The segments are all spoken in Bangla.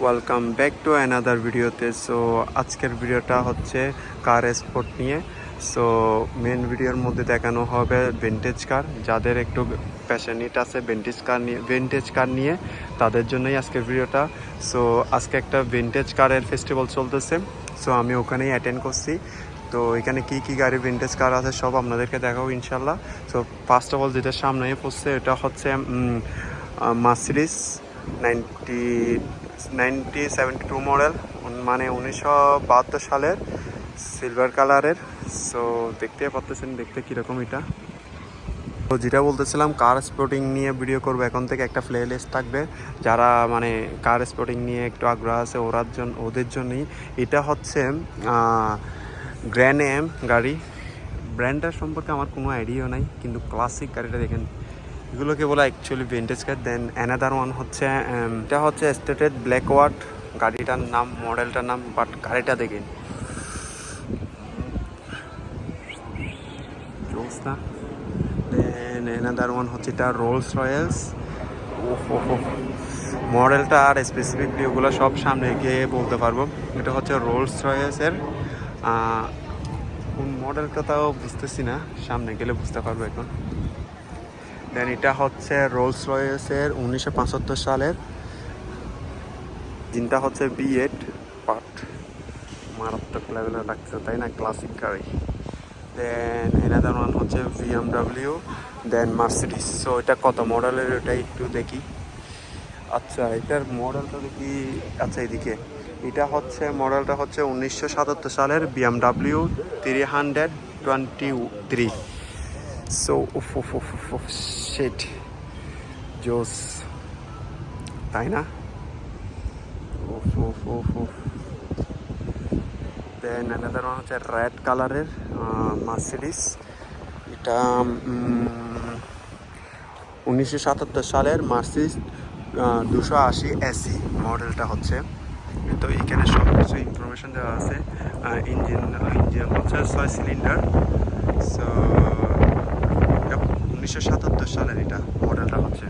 ওয়েলকাম ব্যাক টু অ্যানাদার ভিডিওতে। সো আজকের ভিডিওটা হচ্ছে কার স্পোর্ট নিয়ে। সো মেন ভিডিওর মধ্যে দেখানো হবে ভিন্টেজ কার, যাদের একটু প্যাশনেট আছে ভিন্টেজ কার নিয়ে তাদের জন্যই আজকের ভিডিওটা। সো আজকে একটা ভিন্টেজ কারের ফেস্টিভ্যাল চলতেছে, সো আমি ওখানেই অ্যাটেন্ড করছি। তো এখানে কী কী গাড়ি ভিন্টেজ কার আছে সব আপনাদেরকে দেখাবো ইনশাল্লাহ। সো ফার্স্ট অফ অল যেটা সামনে পড়ছে এটা হচ্ছে মার্সিডিজ 1972 মডেল, মানে 1972 সালের সিলভার কালারের। সো দেখতে পাচ্ছেন দেখতে কীরকম এটা। তো যেটা বলতেছিলাম কার স্পোর্টিং নিয়ে ভিডিও করবো এখন থেকে, একটা প্লে লিস্ট থাকবে যারা মানে কার স্পোর্টিং নিয়ে একটু আগ্রহ আছে ওদের জন্যই। এটা হচ্ছে গ্র্যান্ড এম গাড়ি। ব্র্যান্ডটার সম্পর্কে আমার কোনো আইডিয়া নাই, কিন্তু ক্লাসিক গাড়িটা দেখেন, এগুলোকে বলা অ্যাকচুয়ালি ভিন্টেজ কার। দেন অ্যানাদার ওয়ান হচ্ছে এটা হচ্ছে স্টেটেড ব্ল্যাক ওয়াট, গাড়িটার নাম মডেলটার নাম, বাট গাড়িটা দেখেন জোস না। দেন অ্যানাদার ওয়ান হচ্ছে এটা রোলস রয়েলস। ওহো মডেলটা আর স্পেসিফিকলি ওগুলো সব সামনে গিয়ে বলতে পারবো। এটা হচ্ছে রোলস রয়েলসের কোন মডেলটা তাও বুঝতেছি না, সামনে গেলে বুঝতে পারবো এখন। দেন এটা হচ্ছে রোলস রয়েসের 1975 সালের, জিনটা হচ্ছে B8 পার্ট, মারাত্মক লেভেলে লাগছে তাই না, ক্লাসিক গাড়ি। দেন এনাদার ওয়ান হচ্ছে BMW, দেন মার্সিডিস। সো এটা কত মডেলের ওটা একটু দেখি। আচ্ছা এটার মডেলটা দেখি, আচ্ছা এদিকে এটা হচ্ছে মডেলটা হচ্ছে 1977 সালের BMW 323। সো শিট জোস তাই না। দেন অ্যানাদার ওয়ান হচ্ছে রেড কালারের মার্সিডিস। এটা 1977 সালের মার্সিডিস 280 SE মডেলটা হচ্ছে। তো এখানে সব কিছু ইনফরমেশন দেওয়া আছে। ইঞ্জিন হচ্ছে 6 সিলিন্ডার। সো 1977 সালের এটা মডেলটা হচ্ছে।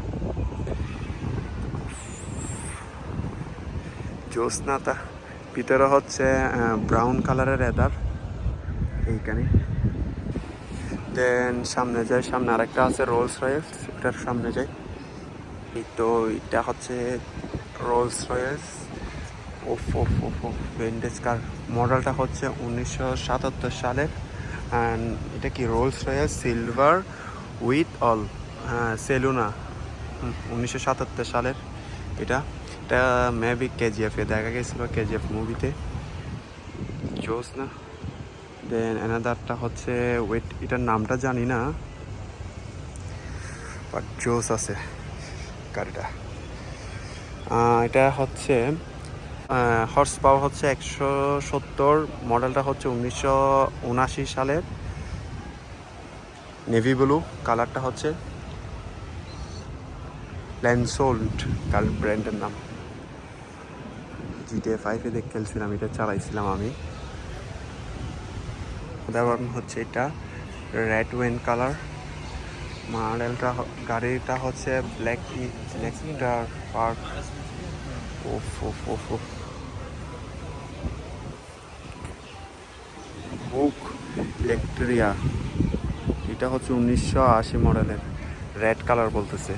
জ্যোৎস্নাতা ভিতরে হচ্ছে ব্রাউন কালারের লেদার এইখানে। দেন সামনে যাই, সামনে আরেকটা আছে রোলস রয়েস, এটার সামনে যাই। এই তো এটা হচ্ছে রোলস রয়েস। ভিন্টেজ কার, মডেলটা হচ্ছে 1977 সালের। অ্যান্ড এটা কি Rolls Royce silver with all, হ্যাঁ সেলুনা, 1977 সালের এটা। এটা মেবি KGF-এ দেখা গেছিল, KGF মুভিতে, জোস না। দেন অ্যানাদারটা হচ্ছে ওয়েট, এটার নামটা জানি না বাট জোস আছে গাড়িটা। এটা হচ্ছে হর্স পাওয়ার হচ্ছে 170, মডেলটা হচ্ছে 1979 সালের, নেভি ব্লু কালারটা হচ্ছে। ল্যান্সোল্ট কার ব্র্যান্ডের নাম। GTA 5-এ দেখে খেলছিলাম, এটা চালাইছিলাম আমি। দেওয়ার হচ্ছে এটা রেড ওয়েন কালার, মডেলটা গাড়িটা হচ্ছে ব্ল্যাক পার্ক। বুক ইলেকট্রিয়া, এটা হচ্ছে 1980 মডেলের, রেড কালার বলতেছে।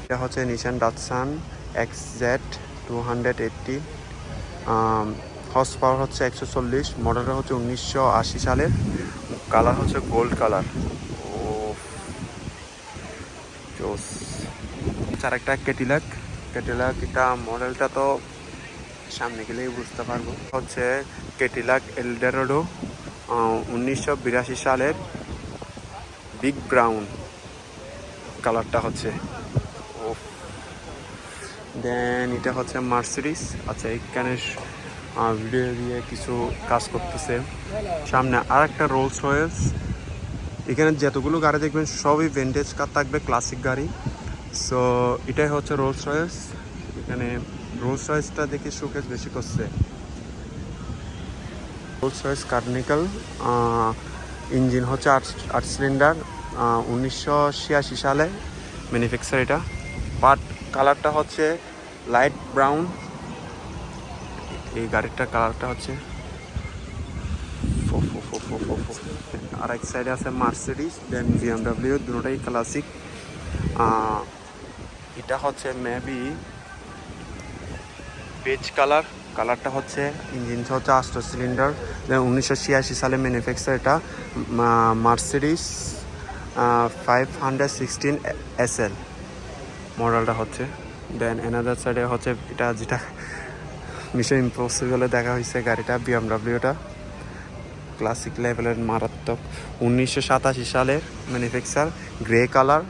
এটা হচ্ছে নিশান ডাটসান XZ 280, হর্স পাওয়ার হচ্ছে 140, মডেলটা হচ্ছে 1980 সালের, কালার হচ্ছে গোল্ড কালার। ও জোস। আর একটা কেটিলাক, এটা মডেলটা তো সামনে গেলেই বুঝতে পারবো। হচ্ছে কেটিলাক এলডোরাডো 1982 সালের, বিগ ব্রাউন কালারটা হচ্ছে। ও দেন এটা হচ্ছে মার্সিডিস। আচ্ছা এখানে ভিডিও দিয়ে কিছু কাজ করতেছে। সামনে আর একটা রোলস রয়েস। এখানে যতগুলো গাড়ি দেখবেন সবই ভিন্টেজ কার থাকবে, ক্লাসিক গাড়ি। সো এটাই হচ্ছে রোলস রয়েস। এখানে রোলস রয়েসটা দেখে শোকেস বেশি করছে। রোলস রয়েস কার্নিকাল, ইঞ্জিন হচ্ছে 8 সিলিন্ডার, 1986 সালে ম্যানুফ্যাকচার এটা। বাট কালারটা হচ্ছে লাইট ব্রাউন, এই গাড়িটার কালারটা হচ্ছে আর এক সাইডে আছে মার্সিডিজ, দেন বিএমডাব্লিউ, দুটোটাই ক্লাসিক। এটা হচ্ছে মেবি বেজ কালারটা হচ্ছে, ইঞ্জিনটা হচ্ছে 8 সিলিন্ডার, দেন 1986 সালে ম্যানুফ্যাকচার। এটা মার্সিডিজ 516 SL মডেলটা হচ্ছে। দেন এনাদার সাইডে হচ্ছে এটা যেটা মিশন ইম্পসিবলে দেখা হয়েছে গাড়িটা, বিএমডাব্লিউটা ক্লাসিক লেভেলের মারাত্মক 1987 সালের manufacture, grey colour,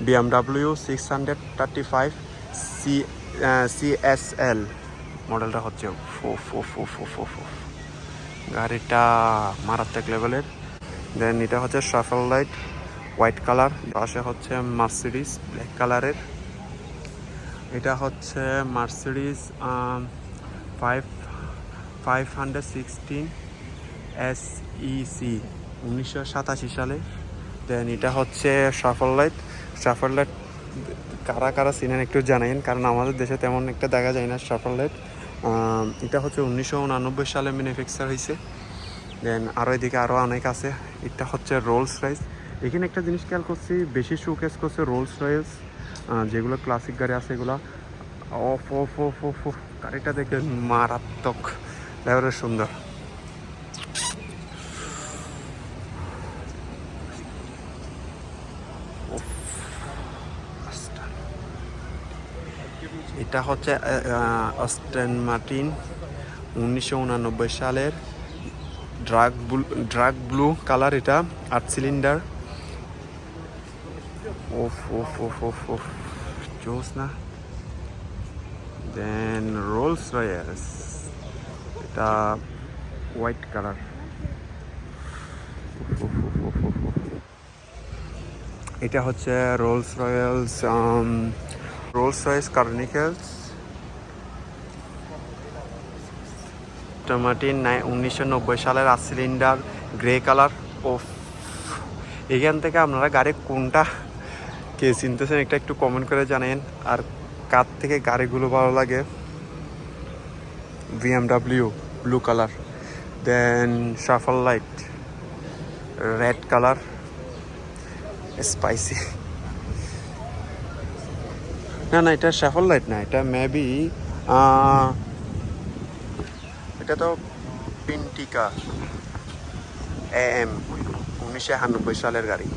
BMW 635 CSL মডেলটা হচ্ছে। গাড়িটা মারাত্মক লেভেলের। দেন এটা হচ্ছে শাফল লাইট হোয়াইট কালার, পাশে হচ্ছে মার্সিডিজ ব্ল্যাক কালারের। এটা হচ্ছে মার্সিডিজ 516 SEC 1987 সালে। দেন এটা হচ্ছে শাফল লাইট কারা চিনেন একটু জানাইন, কারণ আমাদের দেশে তেমন একটা দেখা যায় না শাফল লাইট। এটা হচ্ছে 1989 সালে ম্যানুফ্যাকচার হয়েছে। দেন আরও এদিকে আরও অনেক আছে। এটা হচ্ছে রোলস রয়েস। এখানে একটা জিনিস খেয়াল করছি, বেশি শোকেস করছে রোলস রয়েস, যেগুলো ক্লাসিক গাড়ি আছে এগুলো। গাড়িটা দেখে মারাত্মক লেভেলের সুন্দর। এটা হচ্ছে অস্টন মার্টিন 1989 সালের ড্রাগ ব্লু কালার, এটা 8 সিলিন্ডার। জোস না। দেন রোলস রয়েস, এটা হোয়াইট কালার। এটা হচ্ছে রোলস রয়েস কার্নিকেলস মার্টিন 1990 সালের 8 সিলিন্ডার গ্রে কালার। এখান থেকে আপনারা গাড়ি কোনটা কে চিনতেছেন এটা একটু কমেন্ট করে জানেন, আর কার থেকে গাড়িগুলো ভালো লাগে। BMW blue colour, then shuffle light red colour spicy. না এটা শাফল লাইট না, এটা মেবি এটা তো পিন্টিকা AM 1991 সালের গাড়ি।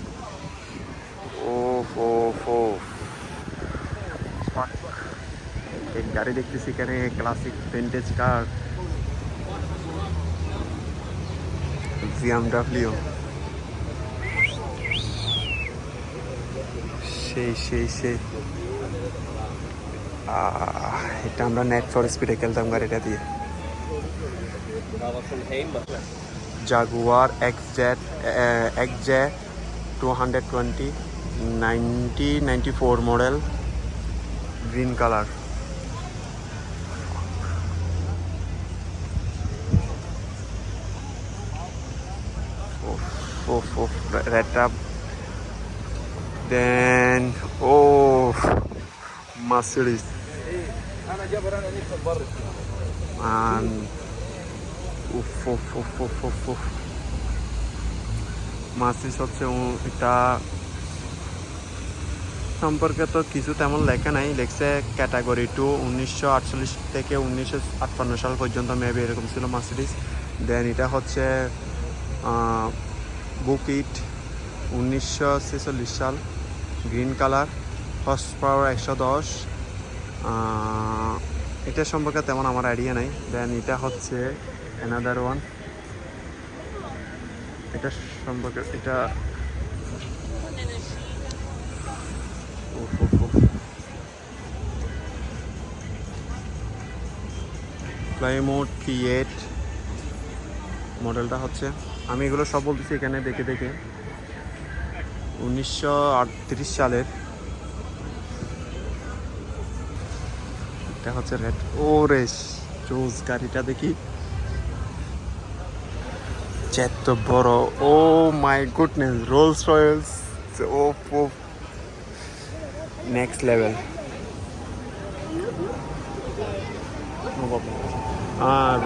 এই গাড়ি দেখতেছি এখানে ক্লাসিক ভিন্টেজ কার বিএমডাব্লিউ। সেই এটা আমরা নেট ফর স্পিডে খেলতাম গাড়িটা দিয়ে। Jaguar XJ 220 1994 model, green colour. red up. Then Mercedes and Mercedes হচ্ছে এটা সম্পর্কে তো কিছু তেমন লেখা নাই, লেখছে ক্যাটাগরি 2 1948 থেকে 1958 সাল পর্যন্ত মেবি এরকম ছিল মার্সিডিজ। দেন এটা হচ্ছে বুকিট 1946 সাল, গ্রিন কালার, হর্স পাওয়ার 110। এটা সম্পর্কে তেমন আমার আইডিয়া নাই। দেন এটা হচ্ছে অ্যানাদার ওয়ান, এটা সম্পর্কে এটা প্লাইমুথ P8 মডেলটা হচ্ছে। আমি এগুলো সব বলতেছি এখানে দেখে 1938 সালের। এটা হচ্ছে রেড রেস জোস গাড়িটা দেখি, এত বড়। My goodness, Rolls Royce next level.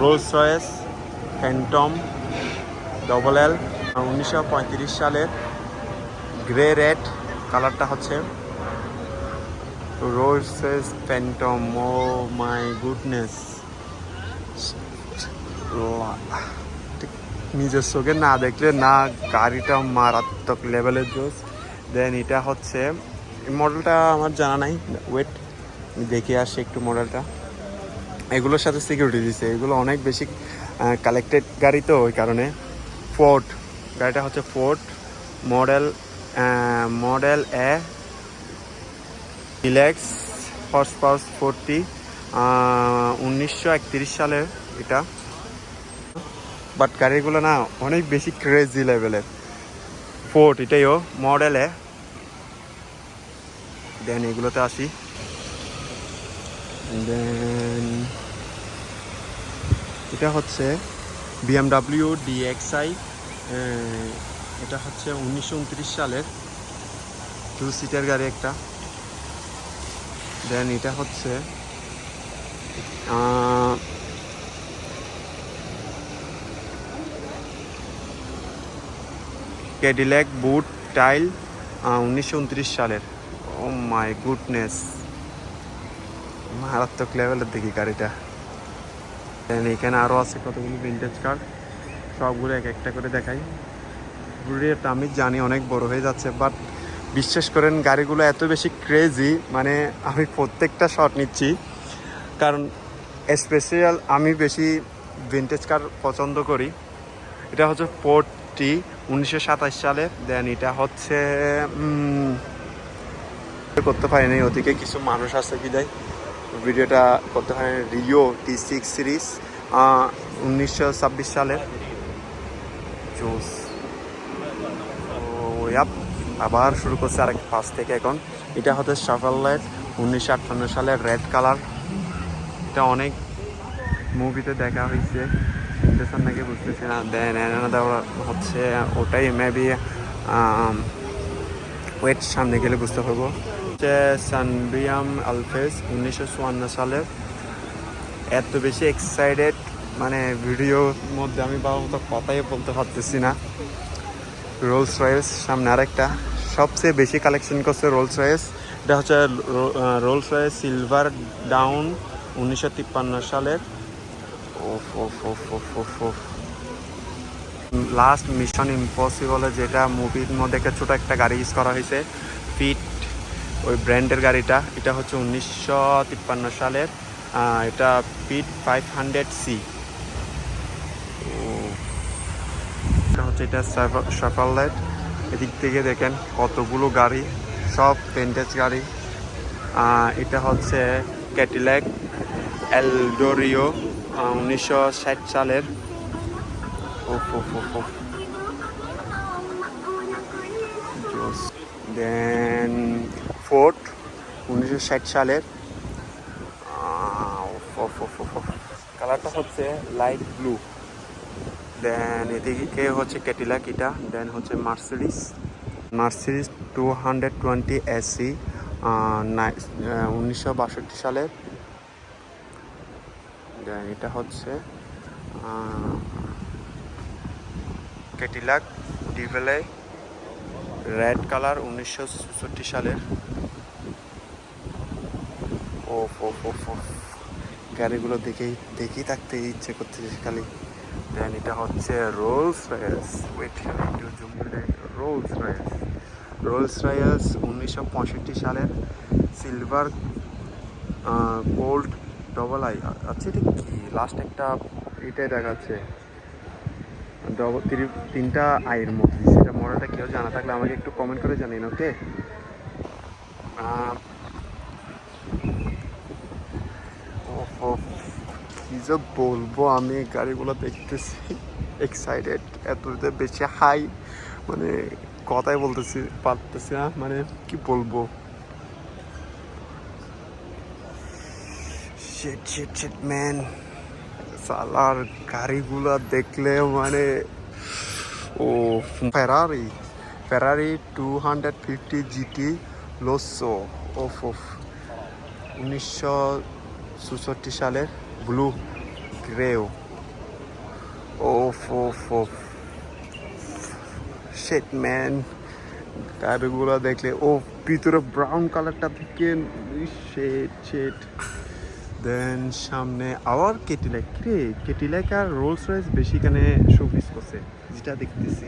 Rolls Royce Phantom double L 1935 সালের গ্রে রেড কালারটা হচ্ছে Rolls Royce Phantom. Oh my goodness, নিজের চোখে না দেখলে না, গাড়িটা মারাত্মক লেভেলের জোস। দেন এটা হচ্ছে মডেলটা আমার জানা নাই, ওয়েট দেখে আসি একটু মডেলটা। এগুলোর সাথে সিকিউরিটি দিছে, এগুলো অনেক বেশি কালেক্টেড গাড়ি তো ওই কারণে। ফোর্ড গাড়িটা হচ্ছে ফোর্ড মডেল এ ডিলাক্স হর্স পাওয়ার 40 1931 সালের এটা। বাট গাড়িগুলো না অনেক বেশি ক্রেজি লেভেলের। ফোর্ড এটাইও মডেলে। দেন এগুলোতে আসি। দেন এটা হচ্ছে BMW DXi, এটা হচ্ছে 1929 সালের 2 সিটার গাড়ি একটা। দেন এটা হচ্ছে ক্যাডিল্যাক বুট টাইল 1929 সালের। ও মাই গুডনেস, মারাত্মক লেভেলের দেখি গাড়িটা। দেন এখানে আরও আছে কতগুলো ভিন্টেজ কার, সবগুলো এক একটা করে দেখাই। ভিডিওটা আমি জানি অনেক বড় হয়ে যাচ্ছে, বাট বিশ্বাস করেন গাড়িগুলো এত বেশি ক্রেজি, মানে আমি প্রত্যেকটা শট নিচ্ছি, কারণ স্পেশাল আমি বেশি ভিন্টেজ কার পছন্দ করি। এটা হচ্ছে ফোর্ডটি 1927 সালে। দেন এটা হচ্ছে করতে পারিনি, ওদিকে কিছু মানুষ আছে বিদায় ভিডিওটা করতে পারিনি। রিও T6 সিরিজ 1926 সালের জোস। আবার শুরু করছে আরেক পাশ থেকে এখন। এটা হচ্ছে শাফেললাইট 1958 সালের রেড কালার। এটা অনেক মুভিতে দেখা হয়েছে, শুনতেছেন নাকি বুঝতেছি না। দেন হচ্ছে ওটাই মেবি ওয়েট সামনে গেলে বুঝতে পারবো। হচ্ছে সানবিয়াম আলফেজ 1954 সালের। এত বেশি এক্সাইটেড, মানে ভিডিওর মধ্যে আমি বাবা মতো কথাই বলতে পারতেছি না। রোলস রয়েস সামনে আরেকটা, সবচেয়ে বেশি কালেকশন করছে রোলস রয়েস। এটা হচ্ছে রোলস রয়েস সিলভার ডাউন 1953 সালের। লাস্ট মিশন ইম্পসিবলে যেটা মুভির মধ্যে একটা ছোটো একটা গাড়ি ইউজ করা হয়েছে, ফিট ওই ব্র্যান্ডের গাড়িটা। এটা হচ্ছে 1953 সালের, এটা ফিট 500C। এটা হচ্ছে এটা শাফেললাইট। এদিক থেকে দেখেন কতগুলো গাড়ি, সব ভিন্টেজ গাড়ি। এটা হচ্ছে ক্যাডিল্যাক এলডোরিও 1960 সালের। দেন ফোর্ড 1960 সালের। কালারটা হচ্ছে লাইট ব্লু। দেন এদিকে হচ্ছে ক্যাডিল্যাক এটা। দেন হচ্ছে মার্সিডিজ 220 SC 1962 সালের। দেন এটা হচ্ছে ক্যাডিল্যাক ডিভেলে রেড কালার 1964 সালের। গাড়িগুলো দেখেই থাকতে ইচ্ছে করতেছে খালি। দেন এটা হচ্ছে রোলস রয়েস। রোলস রয়েস 1965 সালের সিলভার গোল্ড ডবল আই। আচ্ছা এটা কি লাস্ট একটা এটাই দেখাচ্ছে, তিনটা আইয়ের মধ্যে। সেটা মডেলটা কেউ জানা থাকলে আমাকে একটু কমেন্ট করে জানিন, ওকে। কি যে বলবো, আমি গাড়িগুলো দেখতেছি এক্সাইটেড, এত বেশি হাই, মানে কথাই পারতেছি না, মানে কি বলবো। শিট ম্যান, সালার গাড়িগুলো দেখলে মানে ফেরারি 250 GT লোসো 19 64 সালের ব্লু গ্রেও। ওফ ওফ ওফ শিট ম্যান, গাড়িগুলো দেখলে ও ভিতরে ব্রাউন কালারটা থেকে শেট শেট। দেন সামনে আবার কেটিলাক, রে কেটিলাক আর রোলস রয়েস বেশি এখানে শোপিস করছে যেটা দেখতেছি।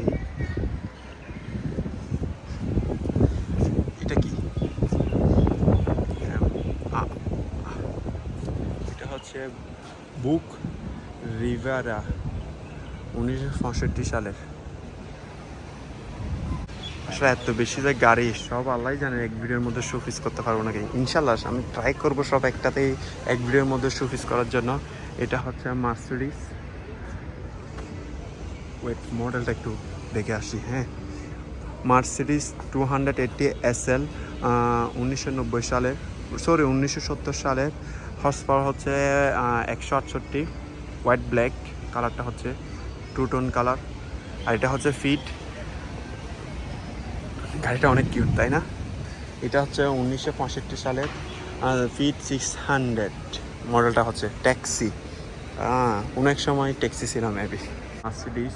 এটা কি? এটা হচ্ছে বুক রিভারা 1965 সালের। আসলে এত বেশি যে গাড়ি সব আল্লাহ জানে এক ভিডিওর মধ্যে শোপিস করতে পারবো নাকি। ইনশাল্লাহ আমি ট্রাই করবো সব একটাতেই এক ভিডিওর মধ্যে শোপিস করার জন্য। এটা হচ্ছে মার্সিডিজ। ওয়েট মডেলটা একটু দেখে আসি। হ্যাঁ, মার্সিডিজ 280 SL 1990 সালের, সরি 1970 সালের। হর্স পাওয়ার হচ্ছে 168। হোয়াইট ব্ল্যাক কালারটা হচ্ছে টু টোন কালার। আর এটা হচ্ছে ফিট। গাড়িটা অনেক কিউট তাই না? এটা হচ্ছে 1965 সালের ফিট 600। মডেলটা হচ্ছে ট্যাক্সি। অনেক সময় ট্যাক্সি ছিল মেবি। মার্সিডিজ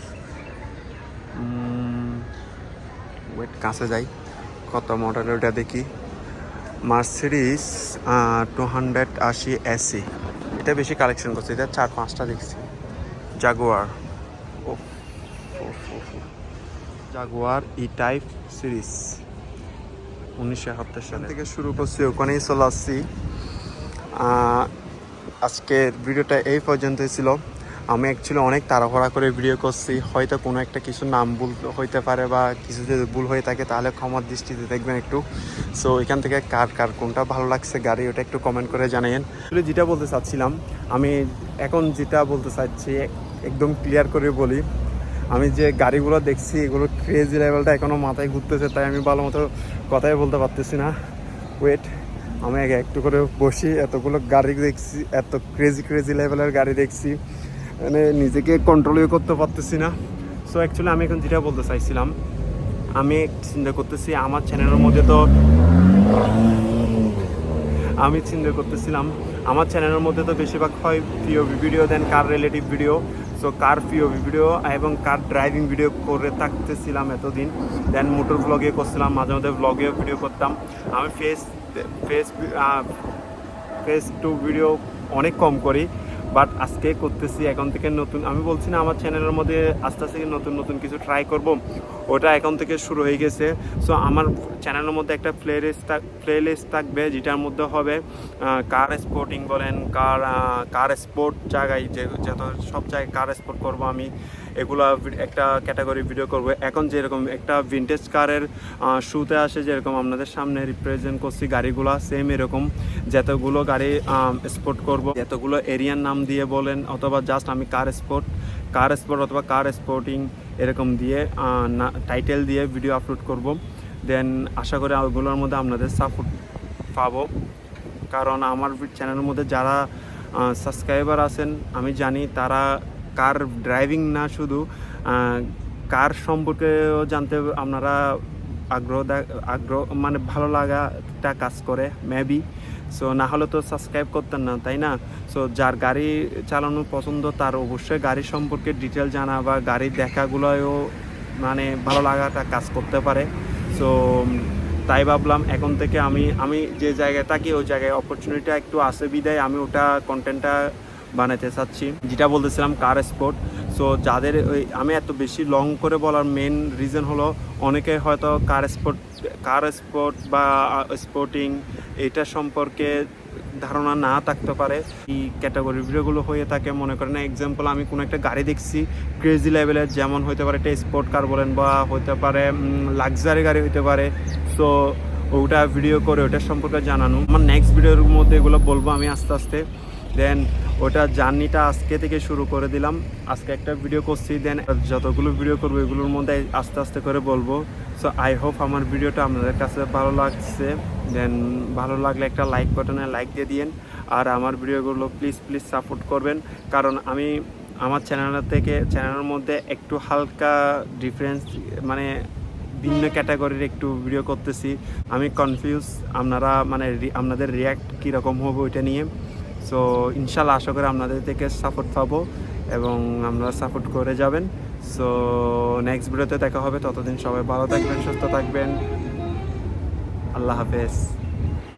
ওয়েট কাছে যাই, কত মডেল ওটা দেখি। Mercedes 280 SE। এটা বেশি কালেকশন করছে, এটা 4-5টা দেখছি। জাগুয়ার, ও জাগুয়ার ই টাইপ সিরিজ 1971 সাল থেকে শুরু করছি, ওখানেই চলে আসছি। আজকের ভিডিওটা এই পর্যন্তই ছিল। আমি অ্যাকচুয়ালি অনেক তাড়াহুড়া করে ভিডিও করছি, হয়তো কোনো একটা কিছু নাম ভুল হইতে পারে বা কিছু যদি ভুল হয়ে থাকে তাহলে ক্ষমার দৃষ্টিতে দেখবেন একটু। সো এখান থেকে কার কার কোনটা ভালো লাগছে গাড়ি ওটা একটু কমেন্ট করে জানাইন। যেটা বলতে চাচ্ছিলাম, আমি এখন যেটা বলতে চাচ্ছি একদম ক্লিয়ার করে বলি। আমি যে গাড়িগুলো দেখছি এগুলো ক্রেজি লেভেলটা এখনও মাথায় ঘুরতেছে, তাই আমি ভালো মতো কথাই বলতে পারতেছি না। ওয়েট, আমি আগে একটু করে বসি। এতগুলো গাড়ি দেখছি, এত ক্রেজি লেভেলের গাড়ি দেখছি, মানে নিজেকে কন্ট্রোলই করতে পারতেছি না। সো অ্যাকচুয়ালি আমি এখন যেটা বলতে চাইছিলাম, আমি চিন্তা করতেছি আমার চ্যানেলের মধ্যে তো বেশিরভাগ হয় পিওভি ভিডিও, দেন কার রিলেটিভ ভিডিও। সো কার পিওভি ভিডিও এবং কার ড্রাইভিং ভিডিও করে থাকতেছিলাম এতদিন। দেন মোটর ব্লগে করছিলাম, মাঝে মাঝে ব্লগেও ভিডিও করতাম। আমি ফেস টু ভিডিও অনেক কম করি, বাট আজকে করতেছি। এখন থেকে নতুন, আমি বলছি না আমার চ্যানেলের মধ্যে আস্তে আস্তে নতুন কিছু ট্রাই করব, ওটা এখন থেকে শুরু হয়ে গেছে। সো আমার চ্যানেলের মধ্যে একটা প্লে লিস্ট থাকবে, যেটার মধ্যে হবে কার স্পোর্টিং বলেন, কার স্পোর্ট জায়গায় যত সব জায়গায় কার স্পোর্ট করব আমি, এগুলা একটা ক্যাটাগরি ভিডিও করব। এখন যেরকম একটা ভিনটেজ কারের শুতে আসে, যেরকম আপনাদের সামনে রিপ্রেজেন্ট করছি গাড়িগুলো, সেম এরকম যতগুলো গাড়ি স্পোর্ট করব, যতগুলো এরিয়ার নাম দিয়ে বলেন, অথবা জাস্ট আমি কার স্পোর্ট অথবা কার স্পোর্টিং এরকম দিয়ে টাইটেল দিয়ে ভিডিও আপলোড করব। দেন আশা করি ওগুলোর মধ্যে আপনাদের সাপোর্ট পাবো, কারণ আমার চ্যানেলের মধ্যে যারা সাবস্ক্রাইবার আছেন আমি জানি তারা কার ড্রাইভিং না শুধু কার সম্পর্কেও জানতে আপনারা আগ্রহ মানে ভালো লাগাটা কাজ করে মেবি। সো না হলে তো সাবস্ক্রাইব করতেন না, তাই না? সো যার গাড়ি চালানো পছন্দ তার অবশ্যই গাড়ি সম্পর্কে ডিটেল জানা বা গাড়ি দেখাগুলোও মানে ভালো লাগাটা কাজ করতে পারে। সো তাই ভাবলাম এখন থেকে আমি যে জায়গায় থাকি ওই জায়গায় অপরচুনিটিটা একটু আসে বিদায় আমি ওটা কন্টেন্টটা বানাতে চাচ্ছি, যেটা বলতেছিলাম কার স্পোর্ট। সো যাদের আমি এত বেশি লং করে বলার মেন রিজন হলো অনেকে হয়তো কার স্পোর্ট বা স্পোর্টিং এটা সম্পর্কে ধারণা না থাকতে পারে। এই ক্যাটাগরি ভিডিওগুলো হয়ে থাকে, মনে করেন এক্সাম্পল আমি কোনো একটা গাড়ি দেখছি ক্রেজি লেভেলের, যেমন হতে পারে একটা স্পোর্ট কার বলেন বা হতে পারে লাক্সারি গাড়ি হতে পারে। সো ওটা ভিডিও করে ওটার সম্পর্কে জানানো আমার নেক্সট ভিডিওর মধ্যে এগুলো বলবো আমি আস্তে আস্তে। দেন ওটা জার্নিটা আজকে থেকে শুরু করে দিলাম, আজকে একটা ভিডিও করছি, দেন যতগুলো ভিডিও করবো এগুলোর মধ্যে আস্তে আস্তে করে বলবো। সো আই হোপ আমার ভিডিওটা আপনাদের কাছে ভালো লাগছে। দেন ভালো লাগলে একটা লাইক বাটনে লাইক দিয়ে দিন, আর আমার ভিডিওগুলো প্লিজ সাপোর্ট করবেন, কারণ আমি আমার চ্যানেলের মধ্যে একটু হালকা ডিফারেন্স মানে ভিন্ন ক্যাটাগরির একটু ভিডিও করতেছি। আমি কনফিউজ আপনারা মানে আপনাদের রিয়্যাক্ট কীরকম হবে ওইটা নিয়ে। সো ইনশাল্লাহ আশা করি আপনাদের থেকে সাপোর্ট পাবো এবং আপনারা সাপোর্ট করে যাবেন। সো নেক্সট ভিডিওতে দেখা হবে, ততদিন সবাই ভালো থাকবেন, সুস্থ থাকবেন। আল্লাহ হাফেজ।